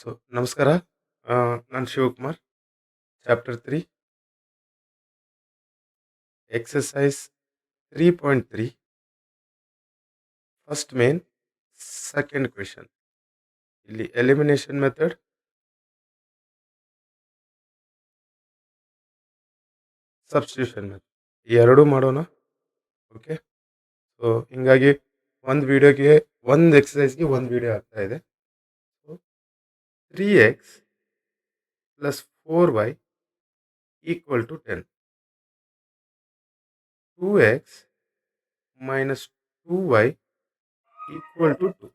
So ನಮಸ್ಕಾರ. ನಾನು Shivakumar. Chapter 3 exercise 3.3 first main second question. ಇಲ್ಲಿ ಎಲಿಮಿನೇಷನ್ ಮೆಥಡ್, ಸಬ್ಸ್ಟಿಟ್ಯೂಷನ್ ಮೆಥಡ್ ಎರಡೂ ಮಾಡೋಣ. ಓಕೆ, ಸೊ ಹಿಂಗಾಗಿ ಒಂದು ವಿಡಿಯೋಗೆ ಒಂದು ಎಕ್ಸಸೈಸ್ಗೆ ಒಂದು ವಿಡಿಯೋ ಆಗ್ತಾ ಇದೆ. So 3x plus 4y equal to 10, 2x minus 2y equal to 2.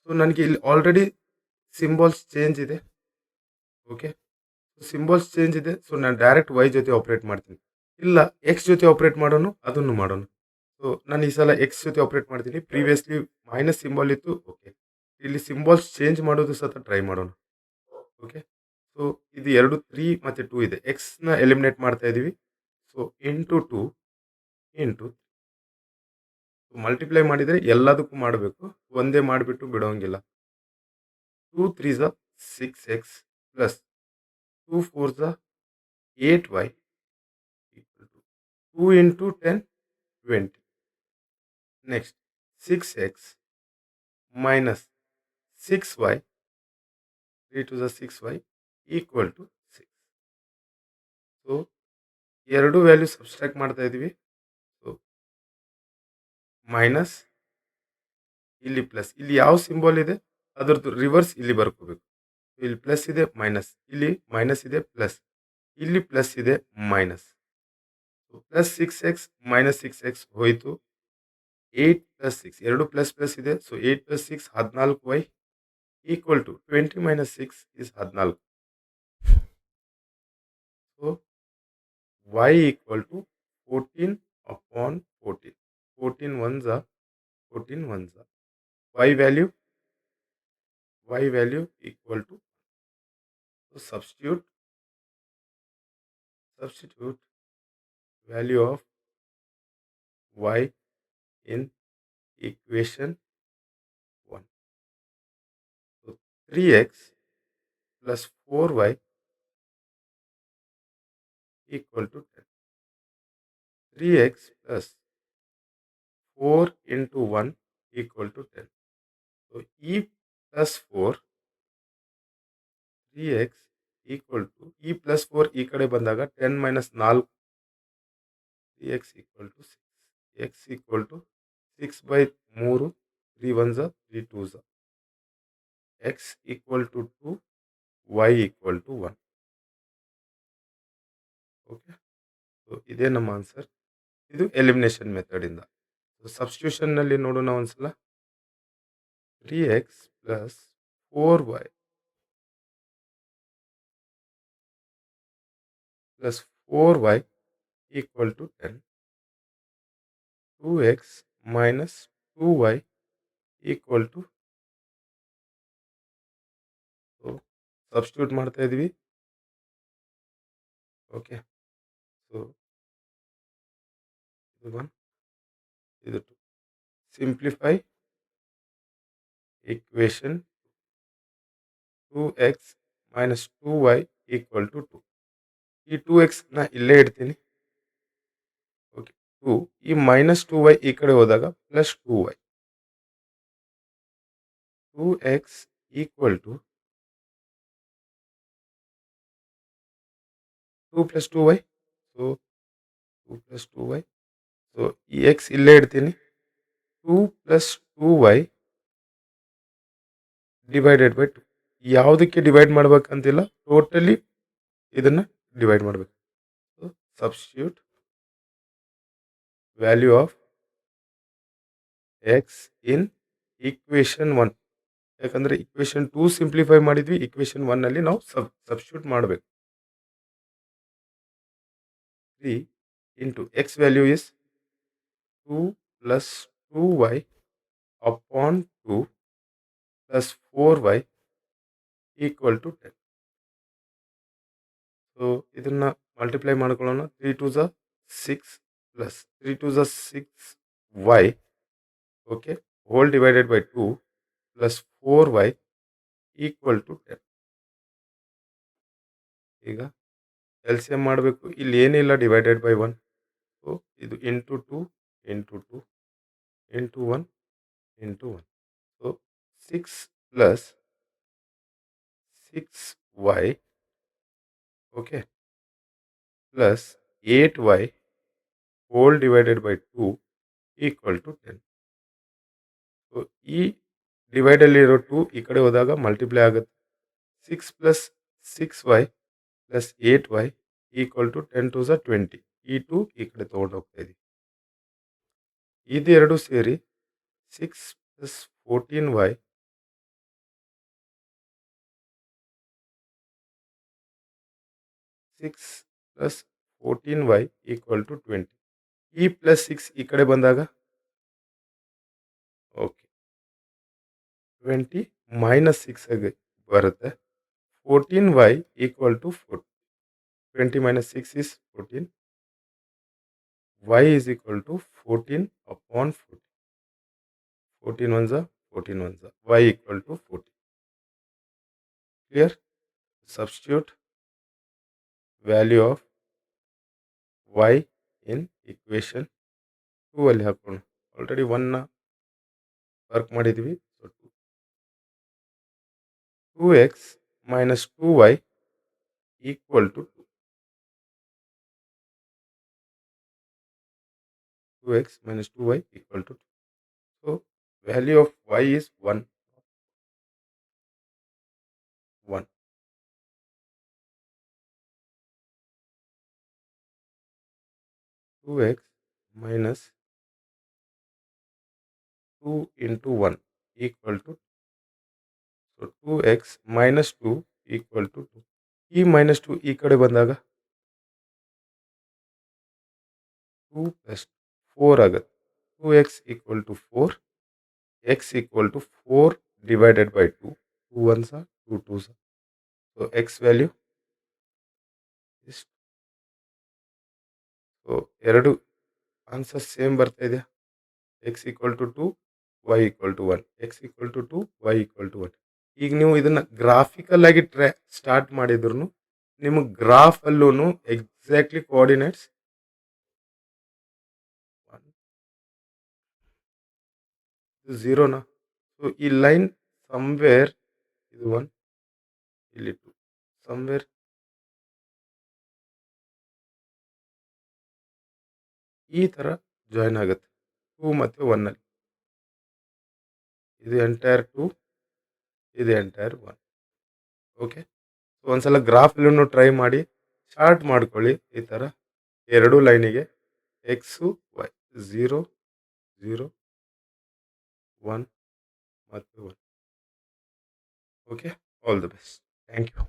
So ನನಗೆ ಇಲ್ಲಿ ಆಲ್ರೆಡಿ ಸಿಂಬಲ್ಸ್ ಚೇಂಜ್ ಇದೆ. ಓಕೆ, ಸಿಂಬಲ್ಸ್ ಚೇಂಜ್ ಇದೆ. ಸೊ ನಾನು ಡೈರೆಕ್ಟ್ ವೈ ಜೊತೆ ಆಪ್ರೇಟ್ ಮಾಡ್ತೀನಿ, ಇಲ್ಲ ಎಕ್ಸ್ ಜೊತೆ ಆಪ್ರೇಟ್ ಮಾಡೋಣ, ಅದನ್ನು ಮಾಡೋಣ. ಸೊ ನಾನು ಈ ಸಲ ಎಕ್ಸ್ ಜೊತೆ ಆಪ್ರೇಟ್ ಮಾಡ್ತೀನಿ. ಪ್ರೀವಿಯಸ್ಲಿ ಮೈನಸ್ ಸಿಂಬಲ್ ಇತ್ತು. ಓಕೆ, ಇಲ್ಲಿ ಸಿಂಬಲ್ಸ್ ಚೇಂಜ್ ಮಾಡೋದು ಸಹ ಟ್ರೈ ಮಾಡೋಣ. ಓಕೆ, ಸೊ ಇದು 2 3 ಮತ್ತು 2 ಇದೆ. ಎಕ್ಸ್ನ ಎಲಿಮಿನೇಟ್ ಮಾಡ್ತಾ ಇದ್ದೀವಿ. ಸೊ ಇಂಟು 2 ಇಂಟು ಮಲ್ಟಿಪ್ಲೈ ಮಾಡಿದರೆ ಎಲ್ಲದಕ್ಕೂ ಮಾಡಬೇಕು, ಒಂದೇ ಮಾಡಿಬಿಟ್ಟು ಬಿಡೋಂಗಿಲ್ಲ. 2 3 6x plus 2 4 8y equal to 2 into 10 20. Next 6x minus 6y, 3 to the 6y equal to 6. So ಎರಡು ವ್ಯಾಲ್ಯೂ ಸಬ್ಸ್ಟ್ರಾಕ್ಟ್ ಮಾಡ್ತಾ ಇದ್ದೀವಿ. ಸೊ ಮೈನಸ್, ಇಲ್ಲಿ ಪ್ಲಸ್, ಇಲ್ಲಿ ಯಾವ ಸಿಂಬಲ್ ಇದೆ ಅದರದ್ದು ರಿವರ್ಸ್ ಇಲ್ಲಿ ಬರ್ಕೋಬೇಕು. ಇಲ್ಲಿ ಪ್ಲಸ್ ಇದೆ, ಮೈನಸ್, ಇಲ್ಲಿ ಮೈನಸ್ ಇದೆ, ಪ್ಲಸ್, ಇಲ್ಲಿ ಪ್ಲಸ್ ಇದೆ, minus. Plus 6x minus 6x ಹೋಯಿತು. 8 ಪ್ಲಸ್ 6 ಎರಡು ಪ್ಲಸ್ ಪ್ಲಸ್ ಇದೆ. So 8 plus 6 14y equal to 20 minus 6 is 14. So y equal to 14 upon 14. 14 1s 14 1s. y value equal to, so substitute value of y in equation 1. So 3x plus 4y equal to 10. 3x plus 4 into 1 equal to 10. So e plus 4, 3x equal to e plus 4 ಈ ಕಡೆ ಬಂದಾಗ 10 minus 4, 3x equal to 6. x equal to 6 by 3, 3 1s 3 2s. x equal to 2, y equal to 1. Okay, so ಇದೇ ನಮ್ಮ answer. ಇದು elimination ಮೆಥಡಿಂದ. So ಸಬ್ಸ್ಟಿಟ್ಯೂಷನ್ನಲ್ಲಿ ನೋಡೋಣ ಒಂದ್ಸಲ. 3x plus 4y plus 4y equal to 10. 2x minus 2y equal to, so substitute ಮಾಡ್ತಾ ಇದ್ವಿ. Okay, so ಇದು 1 ಇದು 2. Simplify equation 2x minus 2y equal to 2. ಈ 2x ನ ಇಲ್ಲೇ ಇಡ್ತೀನಿ. ಓಕೆ, 2 ಈ ಮೈನಸ್ 2y ಈ ಕಡೆ ಹೋದಾಗ plus 2y. 2x equal to 2 plus 2y. So 2 plus 2y. So ಈ ಎಕ್ಸ್ ಇಲ್ಲೇ ಇಡ್ತೀನಿ. 2 ಪ್ಲಸ್ 2y ಡಿವೈಡೆಡ್ ಬೈ 2. ಯಾವುದಕ್ಕೆ ಡಿವೈಡ್ ಮಾಡ್ಬೇಕಂತಿಲ್ಲ, ಟೋಟಲಿ ಇದನ್ನು ಡಿವೈಡ್ ಮಾಡಬೇಕು. So substitute value of x in equation 1. ಯಾಕಂದರೆ ಈಕ್ವೇಶನ್ 2 ಸಿಂಪ್ಲಿಫೈ ಮಾಡಿದ್ವಿ, ಈಕ್ವೇಶನ್ 1ನಲ್ಲಿ ನಾವು ಸಬ್ಸ್ಟಿಟ್ಯೂಟ್ ಮಾಡಬೇಕು. 3 into x value is 2 plus 2y upon 2 plus 4y equal to 10. So ಇದನ್ನು ಮಲ್ಟಿಪ್ಲೈ ಮಾಡ್ಕೊಳ್ಳೋಣ. 3 2s 6 plus 3 2s 6y, okay, whole divided by 2 plus 4y equal to 10. ಈಗ L C M ಮಾಡಬೇಕು. ಇಲ್ಲಿ ಏನಿಲ್ಲ, ಡಿವೈಡೆಡ್ ಬೈ 1. ಸೊ ಇದು into 2 into 2 into 1 into 1. So 6 plus 6y, okay, plus 8y whole divided by 2 equal to 10. So ಈ ಡಿವೈಡಲ್ಲಿರೋ 2 ಈ ಕಡೆ ಹೋದಾಗ ಮಲ್ಟಿಪ್ಲೈ ಆಗುತ್ತೆ. 6 plus 6y plus 8y equal to 10 to 20. ಈ 2 ಈ ಕಡೆ ತೊಗೊಂಡು ಹೋಗ್ತಾ ಇದ್ದೀವಿ. ಇದೆರಡು ಸೇರಿ 6 plus 14y 6 plus 14y equal to 20. ಈ ಪ್ಲಸ್ 6 ಈ ಕಡೆ ಬಂದಾಗ ಓಕೆ 20 ಮೈನಸ್ 6 ಆಗಿ ಬರುತ್ತೆ. 14y equal to 40. 20 minus 6 is 14. Y is equal to 14 upon 40. 14 ones are 14 ones are. Y equal to 40. Clear? Substitute value of y in equation 2 ಅಲ್ಲಿ ಹಾಕೋಣ. Already 1ನ work ಮಾಡಿದ್ವಿ. So 2x minus 2y equal to 2. 2x minus 2y equal to 2. So value of y is 1. 1. 2x minus 2 into 1 equal to 2. So 2x minus 2 equal to 2. ಈ minus 2 ಈ ಕಡೆ ಬಂದಾಗ 2 plus 4 ಆಗುತ್ತೆ. 2x equal to 4. x equal to 4 divided by 2. 2 1s are 2 2s are. So x value ಇಷ್ಟು. So ಎರಡು answer same ಬರ್ತಾ ಇದೆ. x equal to 2, y equal to 1. x equal to 2, y equal to 1. ಈಗ ನೀವು ಇದನ್ನು graphical ಆಗಿ start ಮಾಡಿದ್ರು ನಿಮಗೆ ಗ್ರಾಫಲ್ಲೂ ಎಕ್ಸಾಕ್ಟ್ಲಿ ಕೋಆರ್ಡಿನೇಟ್ಸ್ 0ನ. ಸೊ ಈ ಲೈನ್ ಸಮ್ವೇರ್ ಇದು 1, ಇಲ್ಲಿ 2, ಸಮ್ವೇರ್ ಈ ಥರ ಜಾಯಿನ್ ಆಗುತ್ತೆ 2 ಮತ್ತು 1ಅಲ್ಲಿ. ಇದು ಎಂಟೈರ್ 2, ಇದು ಎಂಟೈರ್ 1. ಓಕೆ, ಸೊ ಒಂದ್ಸಲ ಗ್ರಾಫಲ್ಲೂ ಟ್ರೈ ಮಾಡಿ ಚಾರ್ಟ್ ಮಾಡ್ಕೊಳ್ಳಿ. ಈ ಥರ ಎರಡು ಲೈನಿಗೆ ಎಕ್ಸು ವೈ 0 0 1 ಮತ್ತು 1. Okay, all the best. Thank you.